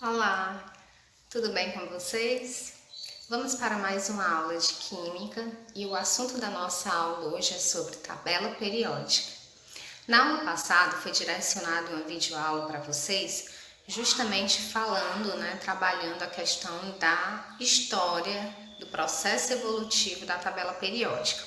Olá, tudo bem com vocês? Vamos para mais uma aula de Química e o assunto da nossa aula hoje é sobre tabela periódica. Na aula passada foi direcionada uma videoaula para vocês, justamente falando, trabalhando a questão da história do processo evolutivo da tabela periódica.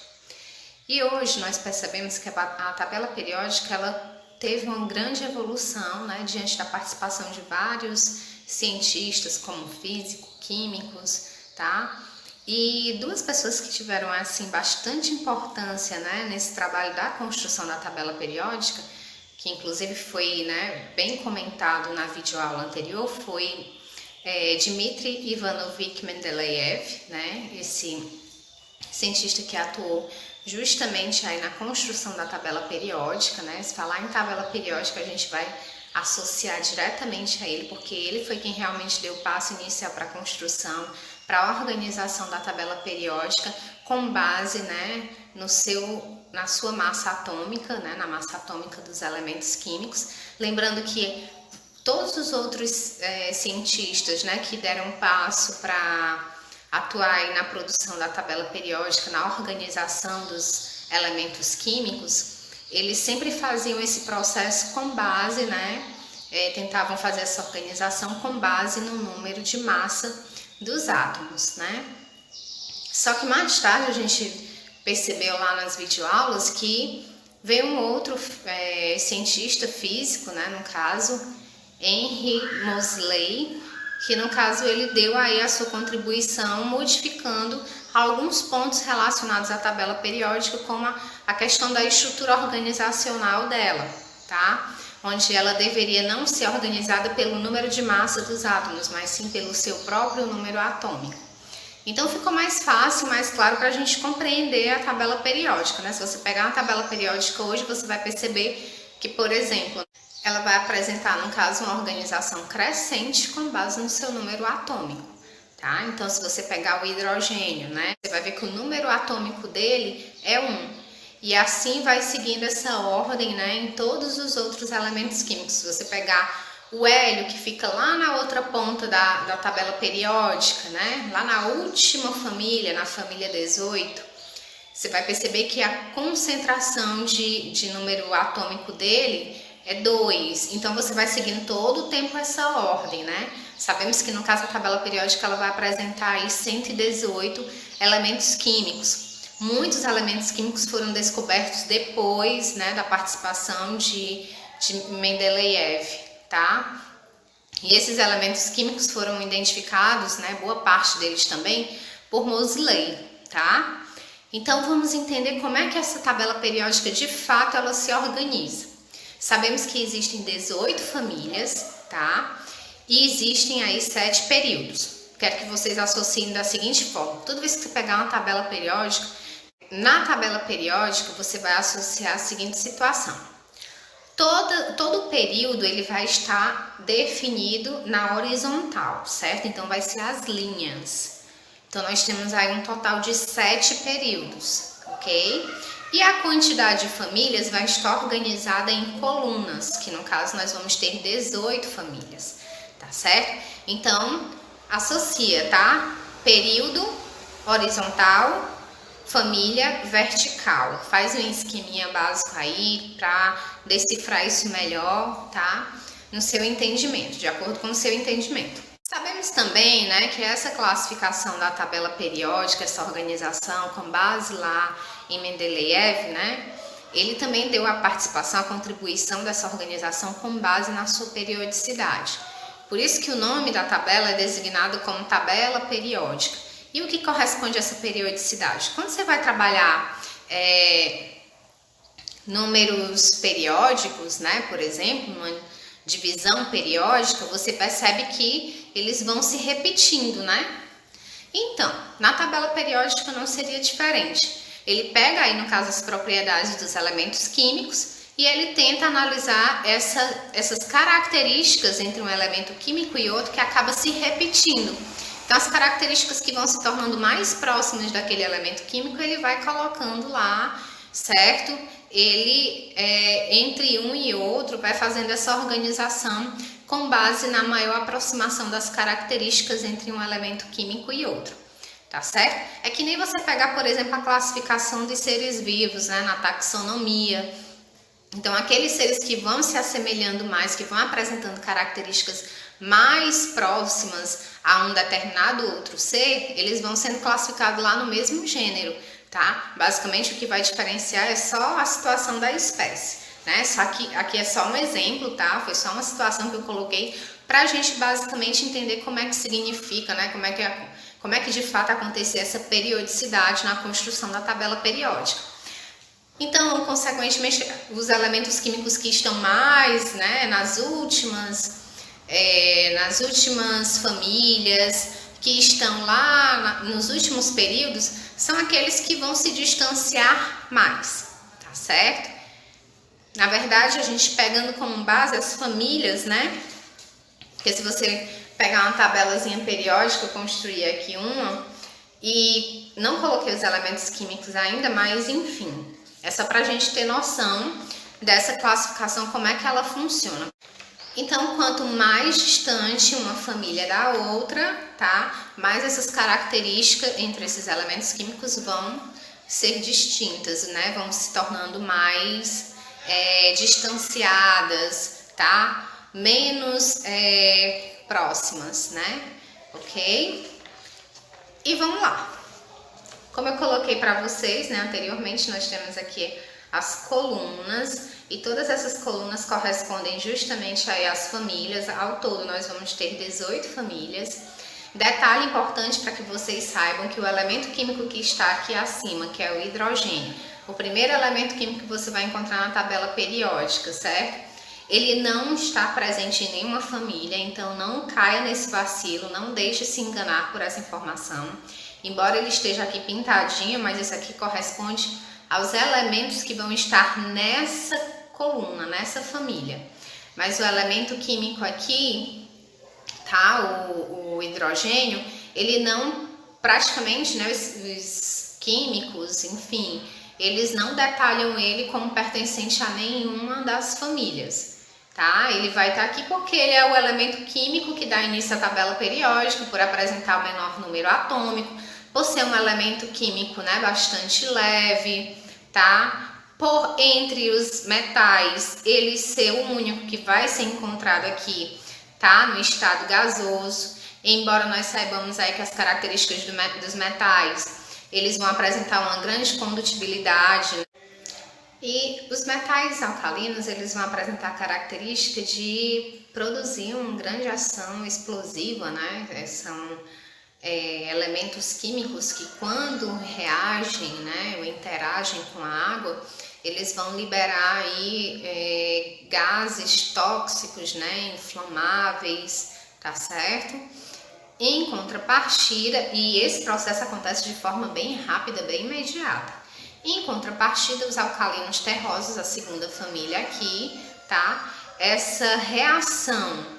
E hoje nós percebemos que a tabela periódica ela teve uma grande evolução, diante da participação de vários cientistas como físicos, químicos, tá? E duas pessoas que tiveram assim bastante importância, nesse trabalho da construção da tabela periódica, que inclusive foi, bem comentado na videoaula anterior, foi Dmitry Ivanovich Mendeleev, esse cientista que atuou justamente aí na construção da tabela periódica, Se falar em tabela periódica, a gente vai associar diretamente a ele, porque ele foi quem realmente deu o passo inicial para a construção, para a organização da tabela periódica, com base, na sua massa atômica, na massa atômica dos elementos químicos. Lembrando que todos os outros cientistas, que deram passo para atuar aí na produção da tabela periódica, na organização dos elementos químicos, eles sempre faziam esse processo com base, tentavam fazer essa organização com base no número de massa dos átomos, Só que mais tarde a gente percebeu lá nas videoaulas que veio um outro cientista físico, no caso, Henry Moseley, que no caso ele deu aí a sua contribuição modificando alguns pontos relacionados à tabela periódica, como a questão da estrutura organizacional dela, tá? Onde ela deveria não ser organizada pelo número de massa dos átomos, mas sim pelo seu próprio número atômico. Então ficou mais fácil, mais claro para a gente compreender a tabela periódica, Se você pegar uma tabela periódica hoje, você vai perceber que, por exemplo, ela vai apresentar, no caso, uma organização crescente com base no seu número atômico, tá? Então, se você pegar o hidrogênio, você vai ver que o número atômico dele é 1. E assim vai seguindo essa ordem, em todos os outros elementos químicos. Se você pegar o hélio, que fica lá na outra ponta da tabela periódica, lá na última família, na família 18, você vai perceber que a concentração de número atômico dele é 2, então você vai seguindo todo o tempo essa ordem, Sabemos que no caso a tabela periódica ela vai apresentar aí 118 elementos químicos. Muitos elementos químicos foram descobertos depois, da participação de Mendeleev, tá? E esses elementos químicos foram identificados, boa parte deles também, por Moseley, tá? Então vamos entender como é que essa tabela periódica de fato ela se organiza. Sabemos que existem 18 famílias, tá? E existem aí 7 períodos. Quero que vocês associem da seguinte forma. Toda vez que você pegar uma tabela periódica, na tabela periódica você vai associar a seguinte situação. Todo período ele vai estar definido na horizontal, certo? Então vai ser as linhas. Então nós temos aí um total de 7 períodos, ok? E a quantidade de famílias vai estar organizada em colunas, que no caso nós vamos ter 18 famílias, tá certo? Então, associa, tá? Período horizontal, família vertical. Faz um esqueminha básico aí para decifrar isso melhor, tá? No seu entendimento, de acordo com o seu entendimento. Sabemos também, que essa classificação da tabela periódica, essa organização com base lá em Mendeleev, ele também deu a participação, a contribuição dessa organização com base na sua periodicidade. Por isso que o nome da tabela é designado como tabela periódica. E o que corresponde a essa periodicidade? Quando você vai trabalhar números periódicos, por exemplo, uma divisão periódica, você percebe que eles vão se repetindo, Então, na tabela periódica não seria diferente. Ele pega aí, no caso, as propriedades dos elementos químicos e ele tenta analisar essas características entre um elemento químico e outro que acaba se repetindo. Então, as características que vão se tornando mais próximas daquele elemento químico, ele vai colocando lá, certo? Ele, entre um e outro, vai fazendo essa organização com base na maior aproximação das características entre um elemento químico e outro. Tá certo? É que nem você pegar, por exemplo, a classificação de seres vivos, né, na taxonomia. Então, aqueles seres que vão se assemelhando mais, que vão apresentando características mais próximas a um determinado outro ser, eles vão sendo classificados lá no mesmo gênero, tá? Basicamente, o que vai diferenciar é só a situação da espécie, né? Só que aqui é só um exemplo, tá? Foi só uma situação que eu coloquei para a gente basicamente entender como é que significa, né? Como é que de fato acontecia essa periodicidade na construção da tabela periódica. Então, consequentemente, os elementos químicos que estão mais, né, nas últimas famílias, que estão lá nos últimos períodos, são aqueles que vão se distanciar mais, tá certo? Na verdade, a gente pegando como base as famílias, né? Porque se você pegar uma tabelazinha periódica, eu construí aqui uma e não coloquei os elementos químicos ainda, mas enfim. É só para a gente ter noção dessa classificação, como é que ela funciona. Então, quanto mais distante uma família da outra, tá? Mais essas características entre esses elementos químicos vão ser distintas, né? Vão se tornando mais distanciadas, tá? Menos próximas, né? Ok? E vamos lá. Como eu coloquei para vocês, né, anteriormente, nós temos aqui as colunas e todas essas colunas correspondem justamente aí às famílias. Ao todo, nós vamos ter 18 famílias. Detalhe importante para que vocês saibam que o elemento químico que está aqui acima, que é o hidrogênio, o primeiro elemento químico que você vai encontrar na tabela periódica, certo? Ele não está presente em nenhuma família, então não caia nesse vacilo, não deixe se enganar por essa informação. Embora ele esteja aqui pintadinho, mas isso aqui corresponde aos elementos que vão estar nessa coluna, nessa família. Mas o elemento químico aqui, tá? O hidrogênio, ele não, praticamente, né, os químicos, enfim, eles não detalham ele como pertencente a nenhuma das famílias. Tá? Ele vai estar aqui porque ele é o elemento químico que dá início à tabela periódica, por apresentar o menor número atômico, por ser um elemento químico, né, bastante leve, tá? Por entre os metais, ele ser o único que vai ser encontrado aqui, tá? No estado gasoso. Embora nós saibamos aí que as características dos metais, eles vão apresentar uma grande condutibilidade. E os metais alcalinos, eles vão apresentar a característica de produzir uma grande ação explosiva, né? São elementos químicos que quando reagem, né, ou interagem com a água, eles vão liberar aí gases tóxicos, né, inflamáveis, tá certo? Em contrapartida, e esse processo acontece de forma bem rápida, bem imediata. Em contrapartida, os alcalinos terrosos, a segunda família aqui, tá? Essa reação,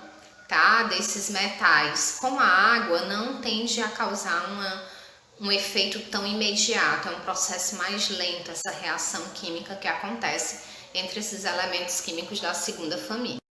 tá, desses metais com a água não tende a causar um efeito tão imediato, é um processo mais lento essa reação química que acontece entre esses elementos químicos da segunda família.